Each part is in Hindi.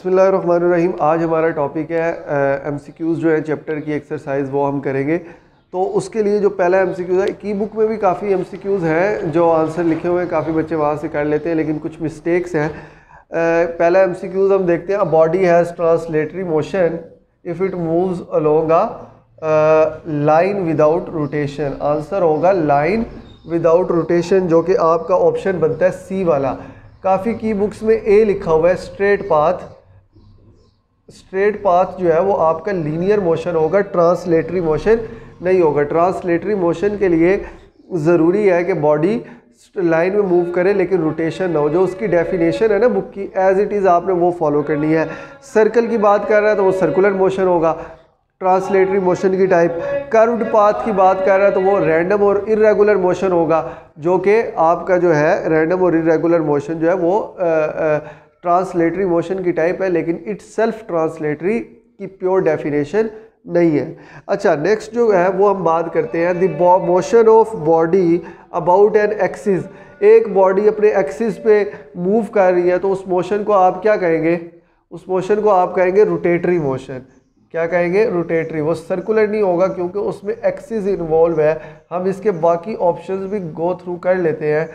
बिस्मिल्लाहिर्रहमानिर्रहीम। आज हमारा टॉपिक है एमसीक्यूज़ जो है चैप्टर की एक्सरसाइज वो हम करेंगे। तो उसके लिए जो पहला एमसीक्यूज़ है, की बुक में भी काफ़ी एमसीक्यूज़ हैं जो आंसर लिखे हुए हैं, काफ़ी बच्चे वहाँ से कर लेते हैं लेकिन कुछ मिस्टेक्स हैं। पहला एमसीक्यूज़ हम देखते हैं। A body has translatory motion if it moves along a line without rotation. Answer होगा लाइन विदाउट रोटेशन, जो कि आपका ऑप्शन बनता है सी वाला। काफ़ी की बुक्स में ए लिखा हुआ है स्ट्रेट पाथ। स्ट्रेट पाथ जो है वो आपका लीनियर मोशन होगा, ट्रांसलेटरी मोशन नहीं होगा। ट्रांसलेटरी मोशन के लिए ज़रूरी है कि बॉडी लाइन में मूव करे लेकिन रोटेशन ना हो। जो उसकी डेफिनेशन है ना बुक की, एज इट इज़ आपने वो फॉलो करनी है। सर्कल की बात कर रहा है तो वो सर्कुलर मोशन होगा, ट्रांसलेटरी मोशन की टाइप। कर्व्ड पाथ की बात कर रहा है तो वो रैंडम और इर्रेगुलर मोशन होगा, जो कि आपका जो है रैंडम और इर्रेगुलर मोशन जो है वो ट्रांसलेटरी मोशन की टाइप है, लेकिन इट्स सेल्फ ट्रांसलेटरी की प्योर डेफिनेशन नहीं है। अच्छा, नेक्स्ट जो है वो हम बात करते हैं the motion of body about an axis. एक बॉडी अपने एक्सिस पे मूव कर रही है तो उस मोशन को आप क्या कहेंगे? उस मोशन को आप कहेंगे रोटेटरी मोशन। क्या कहेंगे? रोटेटरी। वो सर्कुलर नहीं होगा क्योंकि उसमें एक्सिस इन्वॉल्व है। हम इसके बाकी ऑप्शंस भी गो थ्रू कर लेते हैं।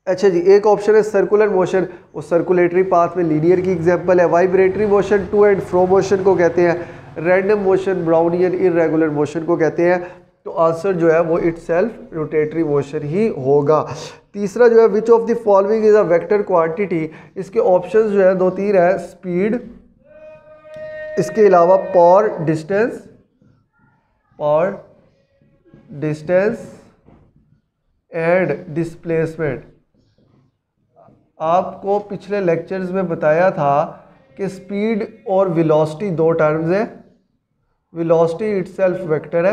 अच्छा जी, एक ऑप्शन है सर्कुलर मोशन, वो सर्कुलेटरी पाथ में लीनियर की एग्जांपल है। Vibratory motion to and fro motion को कहते हैं। Random motion Brownian irregular motion को कहते हैं। तो आंसर जो है वो इट सेल्फ रोटेटरी मोशन ही होगा। तीसरा जो है which of the following is a vector quantity. इसके ऑप्शंस जो है दो तीन है, स्पीड, इसके अलावा पावर डिस्टेंस एंड डिस्प्लेसमेंट। आपको पिछले लेक्चर्स में बताया था कि स्पीड और वेलोसिटी दो टर्म्स है। वेलोसिटी इटसेल्फ वेक्टर है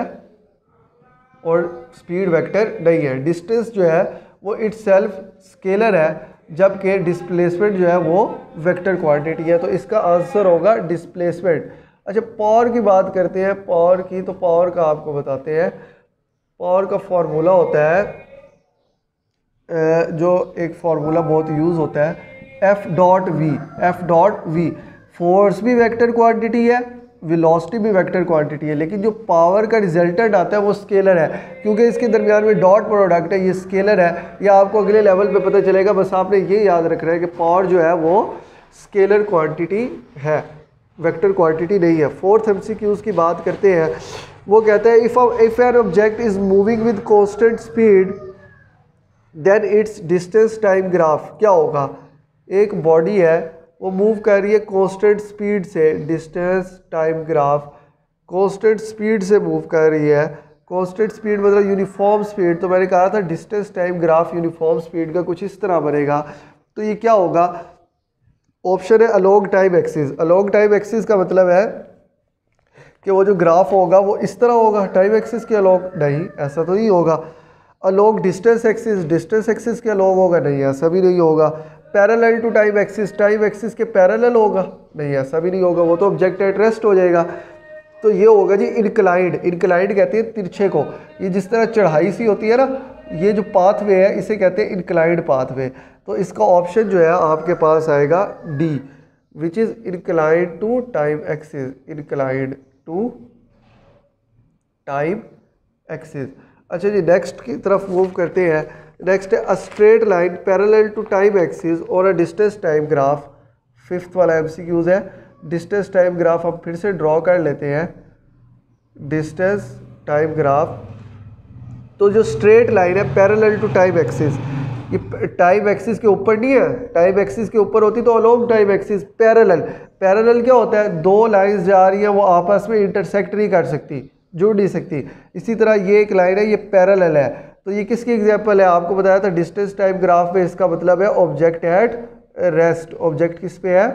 और स्पीड वेक्टर नहीं है। डिस्टेंस जो है वो इटसेल्फ स्केलर है, जबकि डिस्प्लेसमेंट जो है वो वेक्टर क्वांटिटी है। तो इसका आंसर होगा डिस्प्लेसमेंट। अच्छा, पावर की बात करते हैं। पावर की, तो पावर का आपको बताते हैं। पावर का फॉर्मूला होता है जो एक फार्मूला बहुत यूज़ होता है, एफ डॉट वी। फोर्स भी वेक्टर क्वांटिटी है, वेलोसिटी भी वेक्टर क्वांटिटी है, लेकिन जो पावर का रिजल्टेंट आता है वो स्केलर है, क्योंकि इसके दरमियान में डॉट प्रोडक्ट है, ये स्केलर है। ये आपको अगले लेवल पे पता चलेगा, बस आपने ये याद रखना है कि पावर जो है वो स्केलर क्वांटिटी है, वेक्टर क्वांटिटी नहीं है। फोर्थ एमसीक्यूज की बात करते हैं। वो कहते हैं if an object is moving with constant speed then its distance time graph क्या होगा? एक बॉडी है वो मूव कर रही है कांस्टेंट स्पीड से, distance time graph constant speed से मूव कर रही है। कांस्टेंट स्पीड मतलब यूनिफॉर्म स्पीड। तो मैंने कहा था distance time graph uniform speed का कुछ इस तरह बनेगा। तो ये क्या होगा? ऑप्शन है along time axis. Along time axis का मतलब है कि वो जो ग्राफ होगा वो इस तरह होगा, टाइम एक्सिस के अलोंग नहीं, ऐसा तो नहीं होगा। अलोंग डिस्टेंस एक्सिस के अलोंग होगा नहीं, ऐसा भी नहीं होगा। पैरेलल टू टाइम एक्सिस के पैरेलल होगा नहीं, ऐसा भी नहीं होगा, वो तो ऑब्जेक्ट एट रेस्ट हो जाएगा। तो ये होगा जी इनक्लाइंड कहते हैं तिरछे को। ये जिस तरह चढ़ाई सी होती है ना, ये जो पाथवे है इसे कहते हैं इनक्लाइंड पाथवे। तो इसका ऑप्शन जो है आपके पास आएगा D, which is inclined to time axis. अच्छा जी, नेक्स्ट की तरफ मूव करते हैं। नेक्स्ट है a straight line parallel to time axis और a distance time graph. Fifth वाला एमसीक्यूज है। डिस्टेंस टाइम ग्राफ हम फिर से ड्रॉ कर लेते हैं। डिस्टेंस टाइम ग्राफ, तो जो स्ट्रेट लाइन है पैरेलल टू टाइम एक्सिस, ये टाइम एक्सिस के ऊपर नहीं है, टाइम एक्सिस के ऊपर होती तो अलोंग टाइम एक्सिस। पैरेलल क्या होता है? दो लाइंस जा रही हैं वो आपस में इंटरसेक्ट नहीं कर सकती, जुड़ नहीं सकती। इसी तरह ये एक लाइन है, ये पैरेलल है। तो ये किसकी एग्जांपल है? आपको बताया था डिस्टेंस टाइम ग्राफ में इसका मतलब है ऑब्जेक्ट एट रेस्ट। ऑब्जेक्ट किस पे है?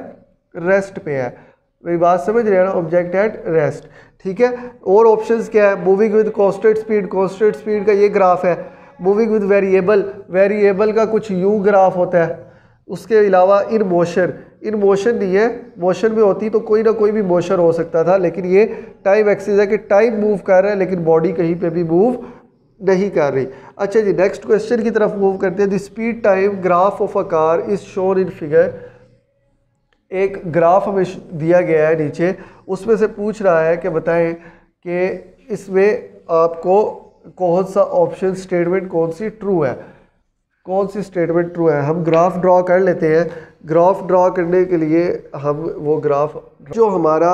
रेस्ट पे है। मेरी बात समझ रहे हैं ना? ऑब्जेक्ट एट रेस्ट, ठीक है। और ऑप्शंस क्या है? मूविंग विद कांस्टेंट स्पीड का ये ग्राफ है। मूविंग विद वेरिएबल का कुछ यू ग्राफ होता है। उसके अलावा इन मोशन नहीं है, मोशन में होती तो कोई ना कोई भी मोशन हो सकता था, लेकिन ये टाइम एक्सिस है कि टाइम मूव कर रहा है लेकिन बॉडी कहीं पे भी मूव नहीं कर रही। अच्छा जी, नेक्स्ट क्वेश्चन की तरफ मूव करते हैं। The speed time graph of a car is shown in figure. एक ग्राफ हमें दिया गया है नीचे, उसमें से पूछ रहा है कि बताएं कि इसमें आपको कौन सा ऑप्शन स्टेटमेंट कौन सी ट्रू है, कौन सी स्टेटमेंट ट्रू है। हम ग्राफ ड्रॉ कर लेते हैं। ग्राफ ड्रॉ करने के लिए हम वो ग्राफ जो हमारा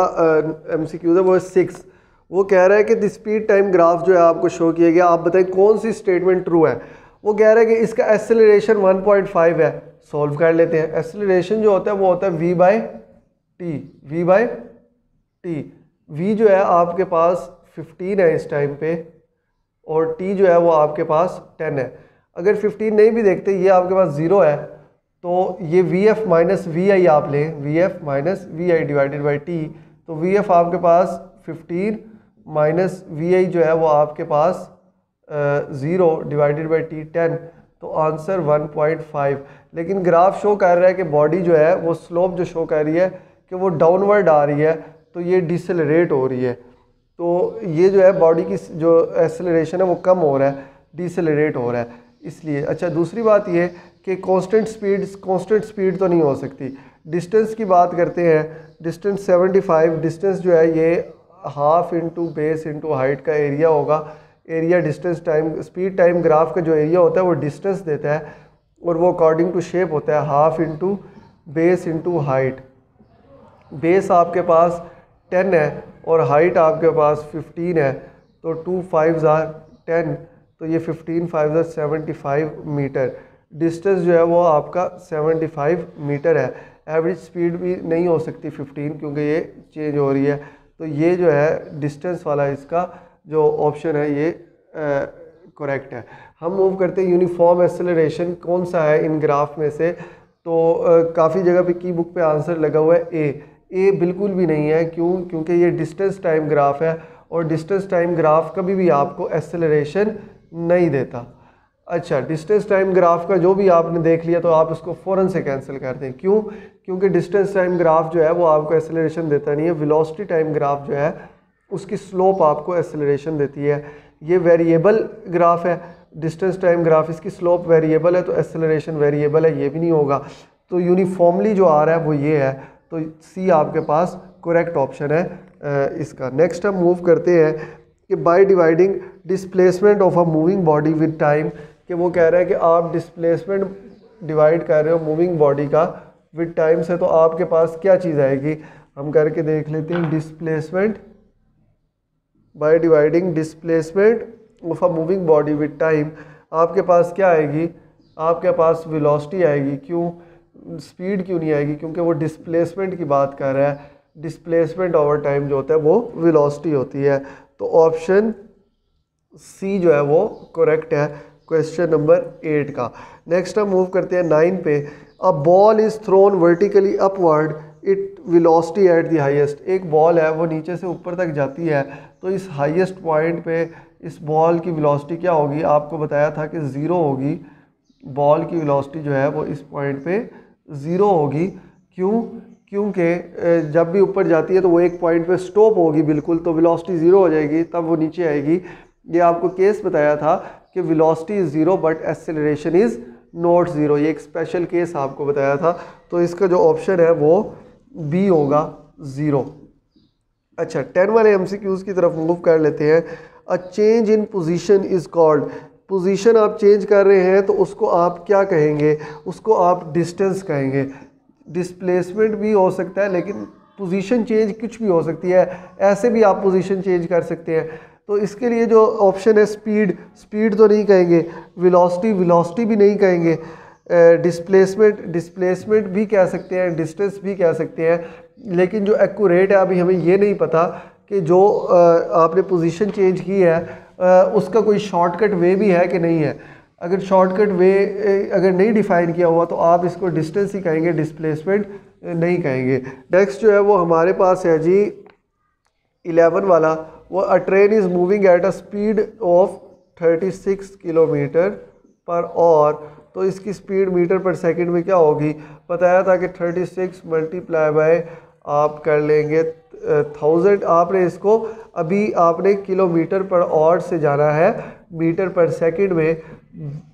MCQ है वो है 6। वो कह रहा है कि द स्पीड टाइम ग्राफ जो है आपको शो किया गया, आप बताएं कौन सी स्टेटमेंट ट्रू है। वो कह रहा है कि इसका एक्सेलरेशन 1.5 है। सॉल्व कर लेते हैं। एक्सेलरेशन जो होता है वो होता है v/t। v जो है आपके पास 15 है इस टाइम पे, और t जो है वो आपके पास 10 है। अगर 15 नहीं भी देखते, ये आपके पास 0 है, तो ये vf माइनस vi आप लें, vf minus vi divided by t। तो vf आपके पास 15 माइनस vi जो है वो आपके पास 0 डिवाइडेड बाई t 10, तो आंसर 1.5। लेकिन ग्राफ शो कर रहा है कि बॉडी जो है वो स्लोप जो शो कर रही है कि वो डाउनवर्ड आ रही है, तो ये डिसेलरेट हो रही है। तो ये जो है बॉडी की जो एक्सेलरेशन है वो कम हो रहा है, डिसेलरेट हो रहा है इसलिए। अच्छा, दूसरी बात ये कि कांस्टेंट स्पीड तो नहीं हो सकती। डिस्टेंस की बात करते हैं। डिस्टेंस 75, डिस्टेंस जो है ये half into base into height का एरिया होगा। Area distance time speed time graph का जो एरिया होता है वो डिस्टेंस देता है, और वो अकॉर्डिंग टू शेप होता है half into base into height. Base आपके पास 10 है और हाइट आपके पास 15 है, तो 2 5s are 10, तो ये 15 5s are 75 मीटर। डिस्टेंस जो है वो आपका 75 मीटर है। एवरेज स्पीड भी नहीं हो सकती 15, क्योंकि ये चेंज हो रही है। तो ये जो है डिस्टेंस वाला इसका जो ऑप्शन है ये करेक्ट है। हम मूव करते हैं यूनिफॉर्म एक्सेलरेशन कौन सा है इन ग्राफ में से। तो काफ़ी जगह पे की बुक पे आंसर लगा हुआ है ए बिल्कुल भी नहीं है। क्यों? क्योंकि ये डिस्टेंस टाइम ग्राफ है, और डिस्टेंस टाइम ग्राफ कभी भी आपको एक्सेलरेशन नहीं देता। अच्छा, डिस्टेंस टाइम ग्राफ का जो भी आपने देख लिया तो आप इसको फ़ौरन से कैंसिल कर दें। क्यों? क्योंकि डिस्टेंस टाइम ग्राफ जो है वो आपको एक्सेलरेशन देता नहीं है। वेलोसिटी टाइम ग्राफ जो है उसकी स्लोप आपको एक्सेलरेशन देती है। ये वेरिएबल ग्राफ है, डिस्टेंस टाइम ग्राफ, इसकी स्लोप वेरिएबल है, तो एक्सेलरेशन वेरिएबल है, ये भी नहीं होगा। तो यूनिफॉर्मली जो आ रहा है वो ये है, तो सी आपके पास करेक्ट ऑप्शन है इसका। नेक्स्ट हम मूव करते हैं कि by dividing displacement of a moving body with time, कि वो कह रहा है कि आप डिस्प्लेसमेंट डिवाइड कर रहे हो मूविंग बॉडी का विद टाइम से, तो आपके पास क्या चीज़ आएगी। हम करके देख लेते हैं। Displacement by dividing displacement of a moving body with time, आपके पास क्या आएगी, आपके पास वेलोसिटी आएगी। क्यों? स्पीड क्यों नहीं आएगी? क्योंकि वो डिस्प्लेसमेंट की बात कर रहा है। डिस्प्लेसमेंट ओवर टाइम जो होता है वो वेलोसिटी होती है। तो ऑप्शन सी जो है वो करेक्ट है क्वेश्चन नंबर 8 का। नेक्स्ट हम मूव करते हैं 9 पे। A ball is thrown vertically upward it velocity at the highest. एक बॉल है वो नीचे से ऊपर तक जाती है, तो इस हाईएस्ट पॉइंट पे इस बॉल की वेलोसिटी क्या होगी। आपको बताया था कि 0 होगी। बॉल की वेलोसिटी जो है वो इस पॉइंट पे 0 होगी। क्यों? क्योंकि जब भी ऊपर जाती है तो वो एक पॉइंट पे स्टॉप होगी बिल्कुल, तो वेलोसिटी 0 हो जाएगी, तब वो नीचे आएगी। ये आपको केस बताया था कि velocity is 0 but acceleration is not 0। ये एक स्पेशल केस आपको बताया था। तो इसका जो ऑप्शन है वो बी होगा 0। अच्छा, 10 वाले MCQs की तरफ मूव कर लेते हैं। A change in position is called. Position आप चेंज कर रहे हैं तो उसको आप क्या कहेंगे? उसको आप डिस्टेंस कहेंगे। डिस्प्लेसमेंट भी हो सकता है, लेकिन पोजीशन चेंज कुछ भी हो सकती है। ऐसे भी आप पोजीशन चेंज कर सकते हैं। तो इसके लिए जो ऑप्शन है स्पीड तो नहीं कहेंगे, वेलोसिटी भी नहीं कहेंगे, डिस्प्लेसमेंट भी कह सकते हैं, डिस्टेंस भी कह सकते हैं। लेकिन जो एक्यूरेट है अभी हमें ये नहीं पता कि जो आपने पोजीशन चेंज की है उसका कोई शॉर्टकट वे भी है कि नहीं है। अगर शॉर्टकट वे अगर नहीं डिफाइन किया हुआ तो आप इसको डिस्टेंस ही कहेंगे, डिस्प्लेसमेंट नहीं कहेंगे। नेक्स्ट जो है वो हमारे पास है जी 11 वाला। वो अ train is moving at a speed of 36 kilometre per hour, तो इसकी स्पीड मीटर पर सेकंड में क्या होगी। बताया था कि 36 मल्टीप्लाई बाय आप कर लेंगे 1000। आपने इसको अभी आपने किलोमीटर पर आवर से जाना है मीटर पर सेकंड में,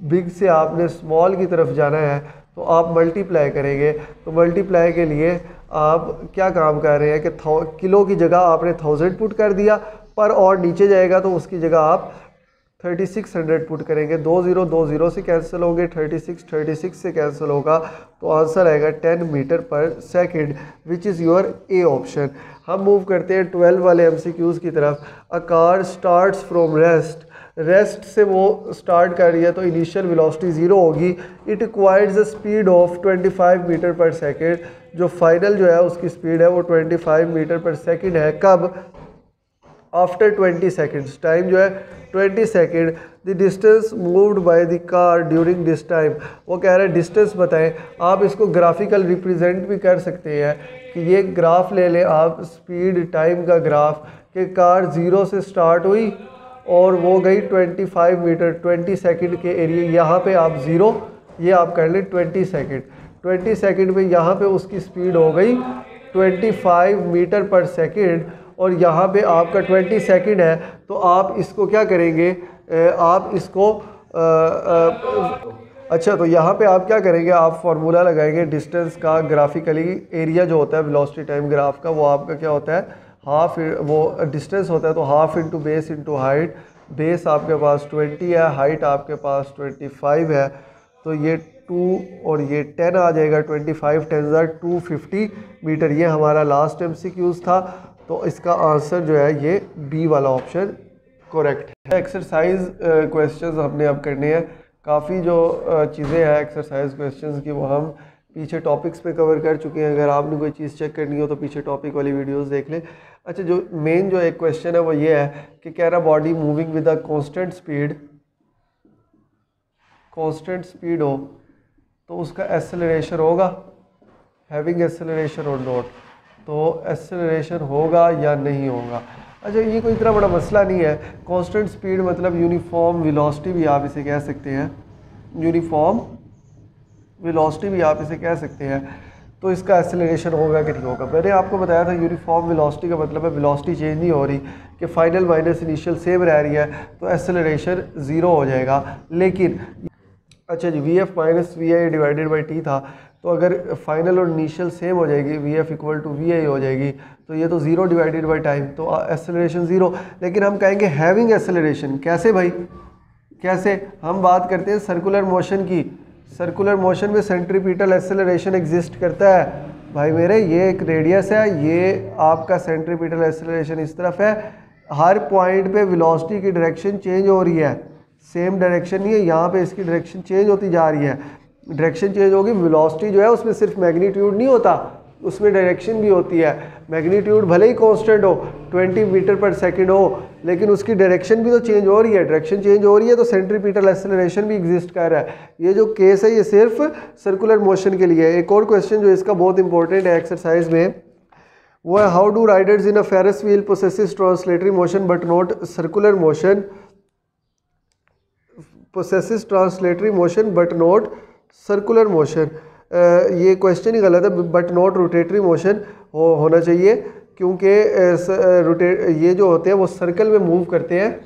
बिग से आपने स्मॉल की तरफ जाना है, तो आप मल्टीप्लाई करेंगे। तो मल्टीप्लाई के लिए आप क्या काम कर रहे हैं कि किलो की जगह आपने 1000 पुट कर दिया, पर और नीचे जाएगा तो उसकी जगह आप 3600 पुट करेंगे। 20 से कैंसिल होंगे, 36 से कैंसिल होगा, तो आंसर आएगा 10 मीटर पर second, which is your A option. हम मूव करते हैं 12 वाले MCQs की तरफ। A car starts from rest से वो स्टार्ट कर रही है तो इनिशियल वेलोसिटी 0 होगी। It requires a speed of 25 metre पर सेकेंड, जो फाइनल जो है उसकी स्पीड है वो 25 मीटर पर सेकेंड है। कब? आफ्टर 20 सेकेंड्स, टाइम जो है 20 second. The distance moved by the car during this time, वो कह रहे हैं डिस्टेंस बताएं। आप इसको ग्राफिकल रिप्रेजेंट भी कर सकते हैं कि ये ग्राफ ले लें आप, स्पीड टाइम का ग्राफ, कि कार 0 से स्टार्ट हुई और वो गई 25 मीटर 20 सेकंड के एरिया। यहाँ पे आप 0, ये आप कर लें 20 सेकंड, 20 सेकंड में यहाँ पे उसकी स्पीड हो गई 25 मीटर पर सेकंड, और यहाँ पे आपका 20 सेकंड है। तो आप इसको क्या करेंगे, आप इसको अच्छा, तो यहाँ पे आप क्या करेंगे, आप फार्मूला लगाएंगे डिस्टेंस का ग्राफिकली। एरिया जो होता है वेलोसिटी टाइम ग्राफ का, वो आपका क्या होता है, हाफ, वो डिस्टेंस होता है तो half into base into height. Base आपके पास 20 है, हाइट आपके पास 25 है, तो ये 2 और ये 10 आ जाएगा। 25 10 250 मीटर। ये हमारा लास्ट MCQs था, तो इसका आंसर जो है ये बी वाला ऑप्शन करेक्ट है। एक्सरसाइज क्वेश्चंस हमने अब करने हैं। काफ़ी जो चीज़ें हैं एक्सरसाइज क्वेश्चंस की, वो हम पीछे टॉपिक्स पे कवर कर चुके हैं। अगर आपने कोई चीज़ चेक करनी हो तो पीछे टॉपिक वाली वीडियोस देख लें। अच्छा, जो मेन जो एक क्वेश्चन है वो ये है कि कह रहा body moving with a constant speed हो तो उसका एक्सेलरेशन होगा, हैविंग एक्सेलरेशन और नॉट, तो एक्सेलरेशन होगा या नहीं होगा। अच्छा, ये कोई इतना बड़ा मसला नहीं है। कांस्टेंट स्पीड मतलब यूनिफॉर्म वेलोसिटी भी आप इसे कह सकते हैं, यूनिफॉर्म वेलोसिटी भी आप इसे कह सकते हैं। तो इसका एक्सेलरेशन होगा कि नहीं होगा। मैंने आपको बताया था यूनिफॉर्म वेलोसिटी का मतलब है वेलोसिटी चेंज नहीं हो रही, कि फाइनल माइनस इनिशियल सेम रह रही है, तो एक्सेलरेशन 0 हो जाएगा। लेकिन अच्छा जी, VF minus VI divided by T था, तो अगर फाइनल और इनिशियल सेम हो जाएगी, VF इक्वल टू VI हो जाएगी, तो ये तो 0 डिवाइडेड बाई टाइम, तो एक्सेलरेशन 0। लेकिन हम कहेंगे हैविंग एक्सेलरेशन। कैसे भाई, कैसे? हम बात करते हैं सर्कुलर मोशन की। सर्कुलर मोशन में सेंट्रीपिटल एक्सेलरेशन एग्जिस्ट करता है भाई मेरे। ये एक रेडियस है, ये आपका सेंट्रीपिटल एक्सेलरेशन इस तरफ है। हर पॉइंट पे वेलोसिटी की डायरेक्शन चेंज हो रही है, सेम डायरेक्शन नहीं है। यहाँ पे इसकी डायरेक्शन चेंज होती जा रही है, डायरेक्शन चेंज होगी। वेलोसिटी जो है उसमें सिर्फ मैग्नीट्यूड नहीं होता, उसमें डायरेक्शन भी होती है। मैग्नीट्यूड भले ही कांस्टेंट हो, 20 मीटर पर सेकंड हो, लेकिन उसकी डायरेक्शन भी तो चेंज हो रही है। डायरेक्शन चेंज हो रही है तो सेंट्रीपिटल एक्सेलरेशन भी एग्जिस्ट कर रहा है। ये जो केस है ये सिर्फ सर्कुलर मोशन के लिए है। एक और क्वेश्चन जो इसका बहुत इंपॉर्टेंट है एक्सरसाइज में, वो है how do riders in a ferris wheel possesses translatory motion but not circular motion, possesses translatory motion but not circular motion. ये क्वेश्चन ही गलत है, बट नॉट रोटेटरी मोशन होना चाहिए, क्योंकि ये जो होते हैं वो सर्कल में मूव करते हैं,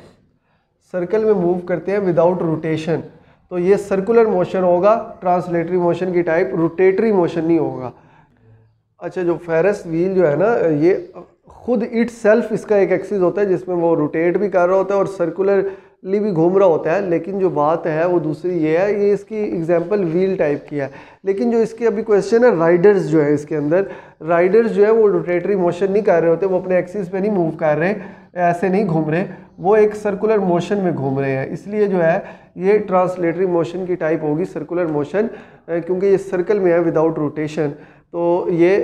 सर्कल में मूव करते हैं विदाउट रोटेशन, तो ये सर्कुलर मोशन होगा, ट्रांसलेटरी मोशन की टाइप, रोटेटरी मोशन नहीं होगा। अच्छा, जो फेरस व्हील जो है ना, ये खुद इट सेल्फ इसका एक एक्सिस होता है जिसमें वो रोटेट भी कर रहा होता है और सर्कुलरली भी घूम रहा होता है। लेकिन जो बात है वो दूसरी ये है, ये इसकी एग्जांपल व्हील टाइप की है। लेकिन जो इसके अभी क्वेश्चन है, राइडर्स जो है इसके अंदर, राइडर्स जो है वो रोटेटरी मोशन नहीं कर रहे होते, वो अपने एक्सिस पे नहीं मूव कर रहे, ऐसे नहीं घूम रहे, वो एक सर्कुलर मोशन में घूम रहे हैं। इसलिए जो है ये ट्रांसलेटरी मोशन की टाइप होगी, सर्कुलर मोशन, क्योंकि ये सर्कल में है विदाउट रोटेशन, तो ये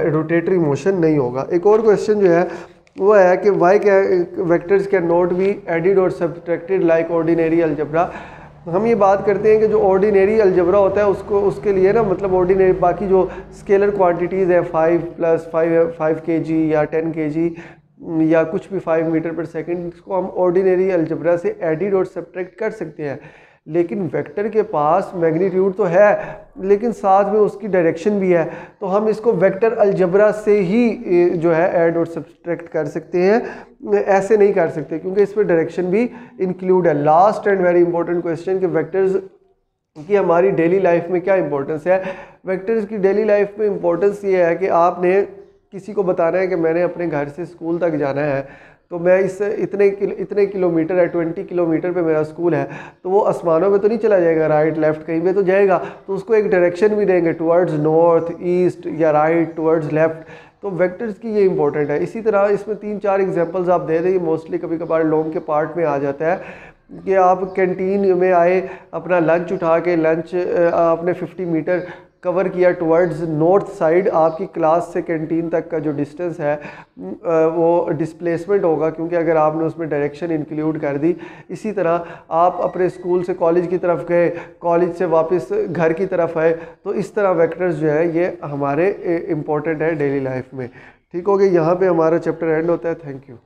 रोटेटरी मोशन नहीं होगा। एक और क्वेश्चन जो है वो है कि why vectors can not be added और सब्ट्रैक्टेड लाइक ऑर्डिनरी अलजेब्रा। हम ये बात करते हैं कि जो ऑर्डिनरी अलजेब्रा होता है उसको, उसके लिए ना, मतलब ऑर्डिनरी बाकी जो स्केलर क्वांटिटीज़ है 5 + 5 kg या 10 kg या कुछ भी 5 मीटर पर सेकेंड, इसको हम ऑर्डिनरी अलजेब्रा से एडिड और सब्ट्रैक्ट कर सकते हैं। लेकिन वेक्टर के पास मैग्नीट्यूड तो है लेकिन साथ में उसकी डायरेक्शन भी है, तो हम इसको वेक्टर अलजेब्रा से ही जो है ऐड और सब्ट्रैक्ट कर सकते हैं, ऐसे नहीं कर सकते क्योंकि इसमें डायरेक्शन भी इंक्लूड है। Last and very important question कि वेक्टर्स कि हमारी डेली लाइफ में क्या इंपॉर्टेंस है। वेक्टर्स की डेली लाइफ में इंपॉर्टेंस ये है कि आपने किसी को बताना है कि मैंने अपने घर से स्कूल तक जाना है, तो मैं इस इतने किलोमीटर है, 20 किलोमीटर पे मेरा स्कूल है, तो वो आसमानों में तो नहीं चला जाएगा, राइट लेफ़्ट कहीं पे तो जाएगा, तो उसको एक डायरेक्शन भी देंगे टुवर्ड्स नॉर्थ ईस्ट या राइट टुवर्ड्स लेफ़्ट। तो वेक्टर्स की ये इंपॉर्टेंट है। इसी तरह इसमें 3-4 एग्जांपल्स आप दे दें, मोस्टली कभी कभार लॉन्ग के पार्ट में आ जाता है कि आप कैंटीन में आए, अपना लंच उठा के लंच आपने 50 मीटर कवर किया टुवर्ड्स नॉर्थ साइड, आपकी क्लास से कैंटीन तक का जो डिस्टेंस है वो डिस्प्लेसमेंट होगा, क्योंकि अगर आपने उसमें डायरेक्शन इंक्लूड कर दी। इसी तरह आप अपने स्कूल से कॉलेज की तरफ गए, कॉलेज से वापस घर की तरफ आए, तो इस तरह वेक्टर्स जो है ये हमारे इम्पोर्टेंट है डेली लाइफ में। ठीक हो गया, यहाँ पे हमारा चैप्टर एंड होता है। Thank you.